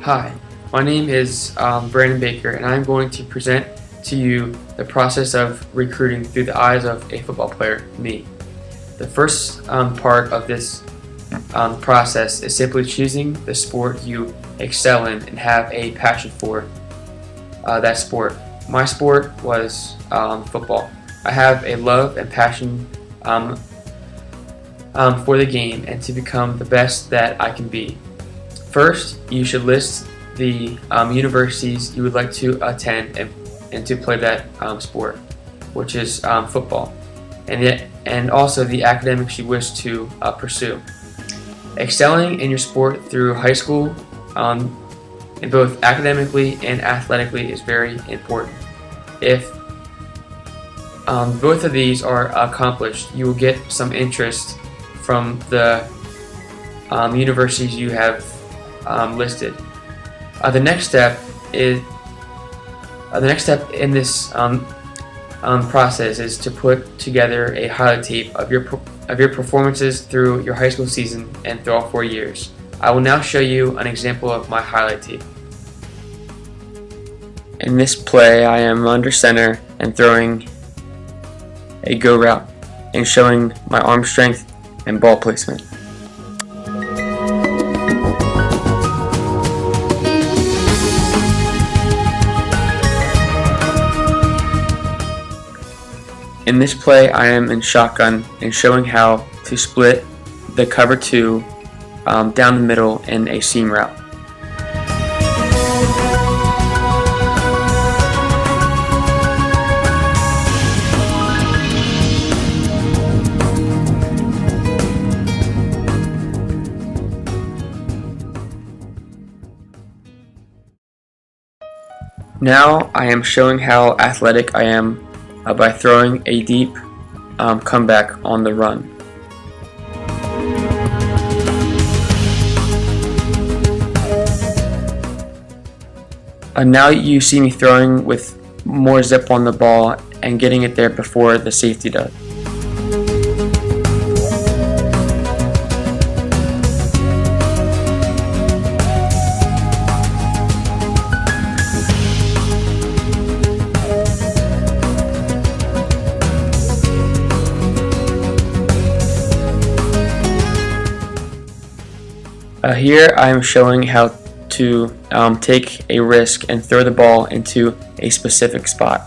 Hi, my name is Brandon Baker, and I'm going to present to you the process of recruiting through the eyes of a football player, me. The first part of this process is simply choosing the sport you excel in and have a passion for that sport. My sport was football. I have a love and passion for the game and to become the best that I can be. First, you should list the universities you would like to attend and to play that sport, which is football, and also the academics you wish to pursue. Excelling in your sport through high school, in both academically and athletically, is very important. If both of these are accomplished, you will get some interest from the universities you have listed. The next step in this process is to put together a highlight tape of your performances through your high school season and through all 4 years. I will now show you an example of my highlight tape. In this play, I am under center and throwing a go route and showing my arm strength and ball placement. In this play, I am in shotgun and showing how to split the cover 2 down the middle in a seam route. Now I am showing how athletic I am by throwing a deep comeback on the run. Now you see me throwing with more zip on the ball and getting it there before the safety does. Here I am showing how to take a risk and throw the ball into a specific spot.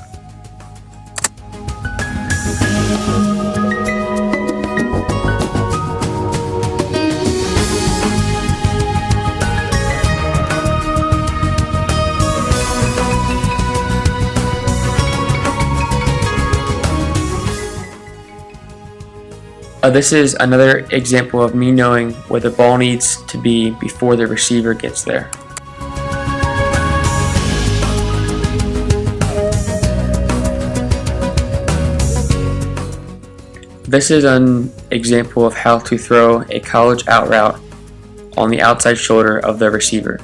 This is another example of me knowing where the ball needs to be before the receiver gets there. This is an example of how to throw a college out route on the outside shoulder of the receiver.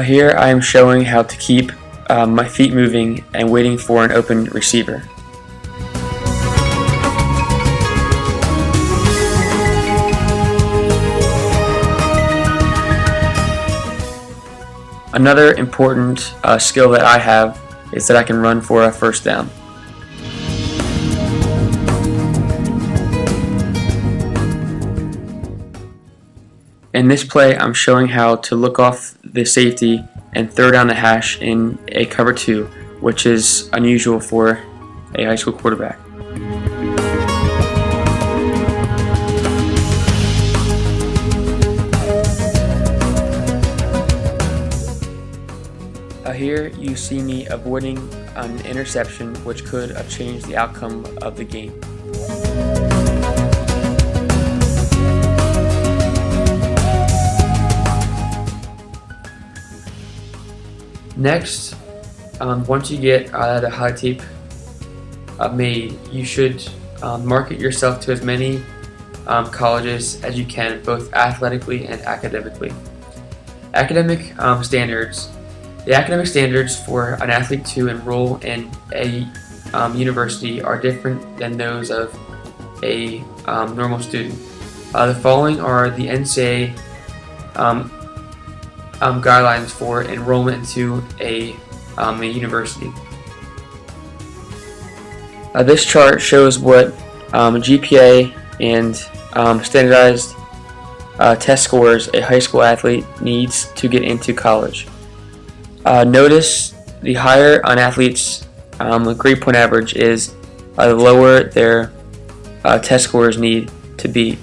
Here I am showing how to keep my feet moving and waiting for an open receiver. Another important skill that I have is that I can run for a first down. In this play, I'm showing how to look off the safety and throw down the hash in a cover 2, which is unusual for a high school quarterback. Here you see me avoiding an interception which could have changed the outcome of the game. Next, once you get the highlight tape made, you should market yourself to as many colleges as you can, both athletically and academically. Academic standards The academic standards for an athlete to enroll in a university are different than those of a normal student. The following are the NCAA guidelines for enrollment into a university. This chart shows what GPA and standardized test scores a high school athlete needs to get into college. Notice the higher an athlete's grade point average is, the lower their test scores need to be.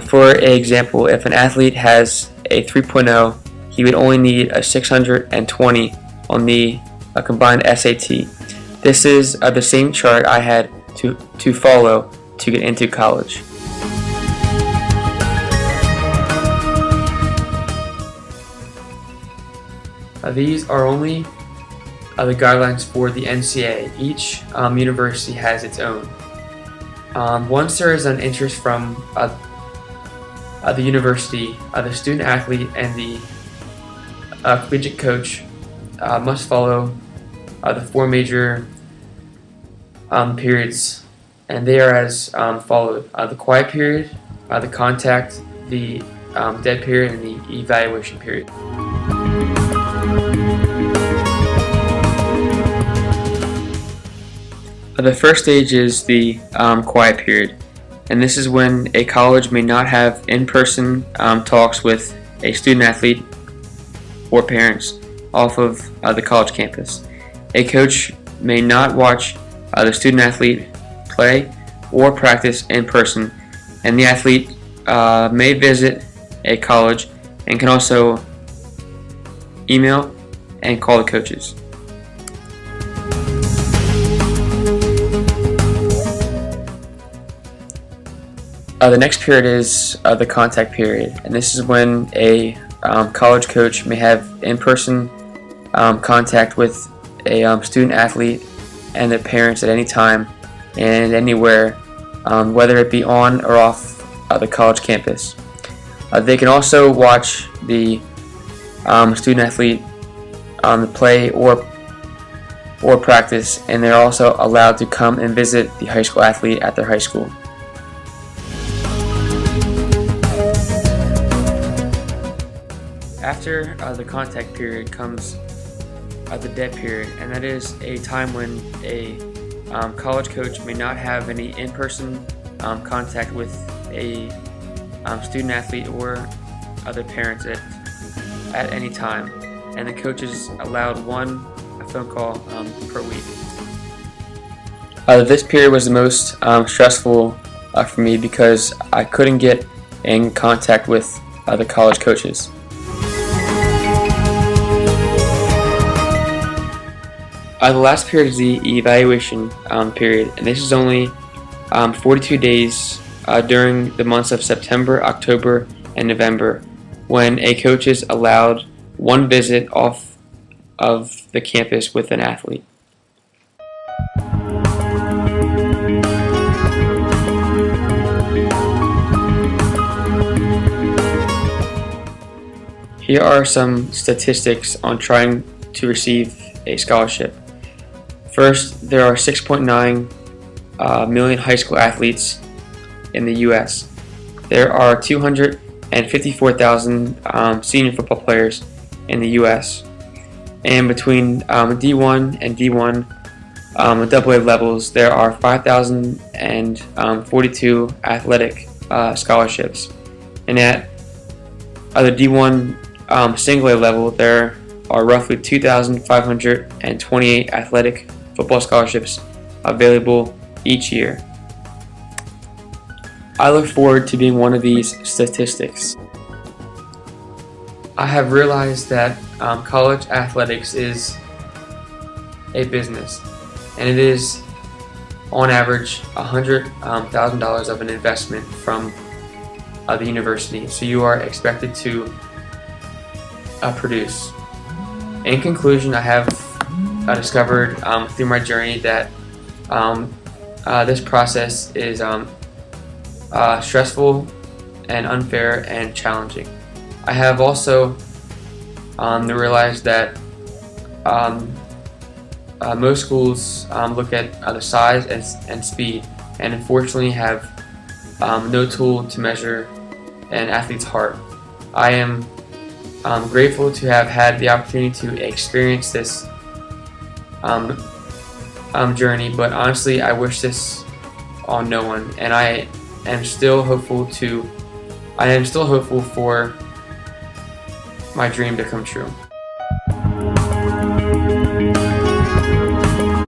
For example, if an athlete has a 3.0, he would only need a 620 on the combined SAT. This is the same chart I had to follow to get into college. These are only the guidelines for the NCAA. Each university has its own. Once there is an interest from the university, the student athlete and the collegiate coach must follow the four major periods, and they are as followed: the quiet period, the contact, the dead period, and the evaluation period. The first stage is the quiet period, and this is when a college may not have in-person talks with a student athlete or parents off of the college campus. A coach may not watch the student athlete play or practice in person, and the athlete may visit a college and can also email and call the coaches. The next period is the contact period, and this is when a college coach may have in-person contact with a student athlete and their parents at any time and anywhere, whether it be on or off the college campus. They can also watch the student athlete play or practice, and they're also allowed to come and visit the high school athlete at their high school. After the contact period comes the dead period, and that is a time when a college coach may not have any in-person contact with a student athlete or other parents at any time, and the coach is allowed one phone call per week. This period was the most stressful for me because I couldn't get in contact with the college coaches. The last period is the evaluation period, and this is only 42 days during the months of September, October, and November, when a coach is allowed one visit off of the campus with an athlete. Here are some statistics on trying to receive a scholarship. First, there are 6.9 million high school athletes in the U.S. There are 254,000 senior football players in the U.S. And between D1 and D1 AA levels, there are 5,042 athletic scholarships. And at the D1 single A level, there are roughly 2,528 athletic football scholarships available each year. I look forward to being one of these statistics. I have realized that college athletics is a business, and it is on average $100,000 of an investment from the university, so you are expected to produce. In conclusion, I have discovered through my journey that this process is stressful and unfair and challenging. I have also They realized that most schools look at the size and speed, and unfortunately have no tool to measure an athlete's heart. I am grateful to have had the opportunity to experience this journey, but honestly, I wish this on no one, and I am still hopeful for my dream to come true.